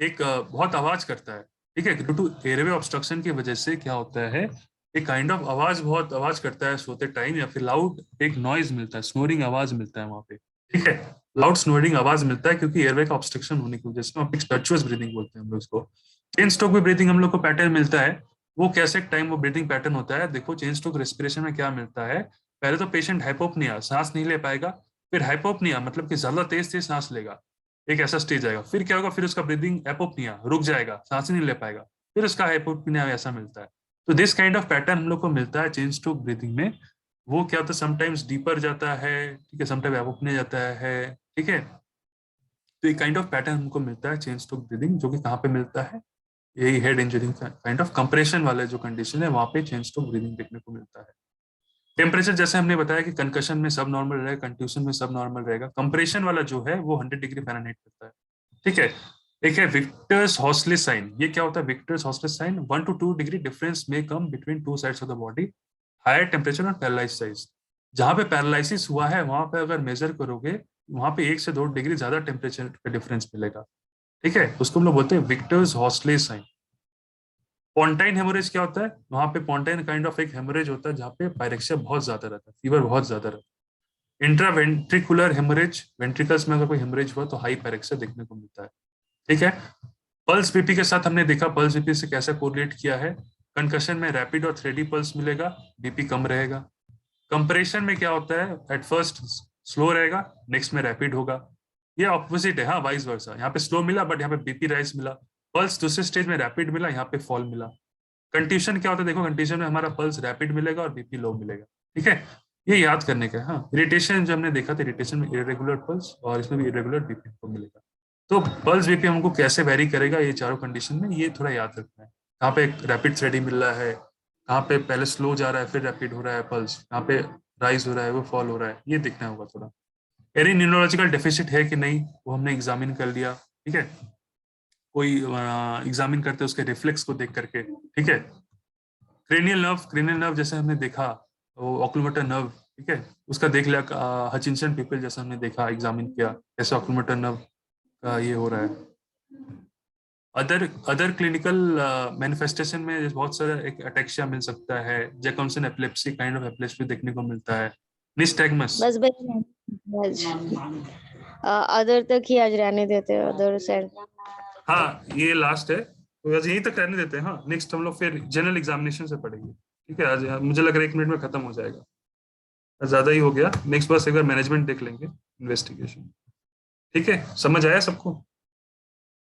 [SPEAKER 1] एक बहुत आवाज करता है। ठीक है, ड्यू टू एयरवे ऑब्स्ट्रक्शन की वजह से क्या होता है, एक काइंड ऑफ आवाज, बहुत आवाज करता है सोते टाइम, या फिर लाउड एक नॉइज मिलता है, स्नोरिंग आवाज मिलता है वहां पे। ठीक है, लाउड स्नोरिंग आवाज मिलता है क्योंकि एयरवे का ऑब्स्ट्रक्शन होने की वजह से। टर्चुअस ब्रीदिंग बोलते हैं हम लोग इसको। चेन स्ट्रोक में ब्रीदिंग हम लोग को पैटर्न मिलता है। वो कैसे टाइम वो ब्रीदिंग पैटर्न होता है, देखो चेन स्ट्रोक रेस्पिरेशन में क्या मिलता है। पहले तो पेशेंट हाइपोपनिया, सांस नहीं ले पाएगा। फिर हाइपोपनिया मतलब कि ज्यादा तेज तेज सांस लेगा, एक ऐसा स्टेज आएगा। फिर क्या होगा, फिर उसका ब्रीदिंग एपोपनिया, रुक जाएगा, सांस ही नहीं ले पाएगा। फिर उसका हाइपोपनिया ऐसा मिलता है। तो दिस काइंड ऑफ पैटर्न हम लोग को मिलता है चेन स्ट्रोक ब्रीदिंग में। वो क्या होता है, समटाइम्स डीपर जाता है, ठीक है, समटाइम एपोपनिया जाता है। ठीक है, तो एक काइंड ऑफ पैटर्न हमको मिलता है चेन स्ट्रोक ब्रीदिंग, जो कि कहाँ पे मिलता है, यही हेड इंजरी का काइंड ऑफ कंप्रेशन वाला जो कंडीशन है, वहां पे चेन स्ट्रोक ब्रीदिंग देखने को मिलता है। टेम्परेचर जैसे हमने बताया कि कंकशन में सब नॉर्मल रहेगा, कंट्यूशन में सब नॉर्मल रहेगा। कंप्रेशन वाला जो है वो 100 डिग्री फ़ारेनहाइट करता है। ठीक है, एक है विक्टर्स हॉस्ले साइन। ये क्या होता है, Victor's Horsley sign, 1 to 2 degree difference में कम between two sides of the body, higher temperature और पैरालाइज साइज। जहां पे पैरालिसिस हुआ है वहां पे अगर मेजर करोगे, वहां पे 1 से 2 डिग्री ज्यादा टेम्परेचर का डिफरेंस मिलेगा। ठीक है, उसको हम लोग बोलते हैं विक्टर्स हॉस्ले साइन। पॉन्टाइन हेमोरेज क्या होता है, वहां पे पॉन्टाइन काइंड ऑफ एक हेमोरेज होता है जहाँ पे पायरेक्सिया बहुत ज्यादा रहता है, फीवर बहुत ज्यादा रहता है। इंट्रावेंट्रिकुलर हेमोरेज, वेंट्रिकल्स में अगर कोई हेमोरेज हुआ तो हाई पायरेक्सिया देखने को मिलता है। ठीक है, पल्स बीपी के साथ हमने देखा पल्स बीपी से कैसे कोरिलेट किया है। कंकशन में रैपिड और थ्रेडी पल्स मिलेगा, बीपी कम रहेगा। कंप्रेशन में क्या होता है, एट फर्स्ट स्लो रहेगा, नेक्स्ट में रैपिड होगा। ये ऑपोजिट है, हाँ, वाइस वर्सा। यहाँ पे स्लो मिला बट यहाँ पे बीपी राइज मिला। पल्स दूसरे स्टेज में रैपिड मिला, यहाँ पे फॉल मिला। कंट्यूशन क्या होता है, देखो कंट्यूशन में हमारा पल्स रैपिड मिलेगा और बीपी लो मिलेगा। ठीक है, ये याद करने का है। हाँ, इरिटेशन जो हमने देखा था, इरिटेशन में इरेगुलर पल्स और इसमें भी इरेगुलर बीपी को मिलेगा। तो पल्स बीपी हमको कैसे वेरी करेगा ये चारों कंडीशन में, ये थोड़ा याद रखना है। कहाँ पे रैपिड थ्रेडी मिल रहा है, कहाँ पे पहले स्लो जा रहा है फिर रैपिड हो रहा है पल्स, कहाँ पे राइज हो रहा है वो फॉल हो रहा है, ये देखना होगा थोड़ा। एनी न्यूरोलॉजिकल डेफिसिट है कि नहीं, वो हमने एग्जामिन कर लिया। ठीक है, कोई एग्जामिन करते उसके रिफ्लेक्स को देख करके। ठीक है, क्रेनियल नर्व जैसे हमने देखा, वो ऑक्यूलोमोटर नर्व, ठीक है, उसका देख लिया। हचिंसन पीपल जैसे हमने देखा, एग्जामिन किया कैसे ऑक्यूलोमोटर नर्व का ये हो रहा है। अदर क्लिनिकल मैनिफेस्टेशन में बहुत सारा एक अटैक्सिया मिल सकता है, Jacobson epilepsy kind of epilepsy देखने को मिलता है। निस्टैग्मस,
[SPEAKER 2] बस बस अदर तक ही आज रहने देते हैं, अदर साइड।
[SPEAKER 1] हाँ ये लास्ट है, तो आज यहीं तक रहने देते हैं। हाँ, नेक्स्ट हम लोग फिर जनरल एग्जामिनेशन से पढ़ेंगे। ठीक है, आज मुझे लग रहा है 1 मिनट में खत्म हो जाएगा, ज्यादा ही हो गया। नेक्स्ट बस एक बार मैनेजमेंट देख लेंगे, इन्वेस्टिगेशन। ठीक है, समझ आया सबको।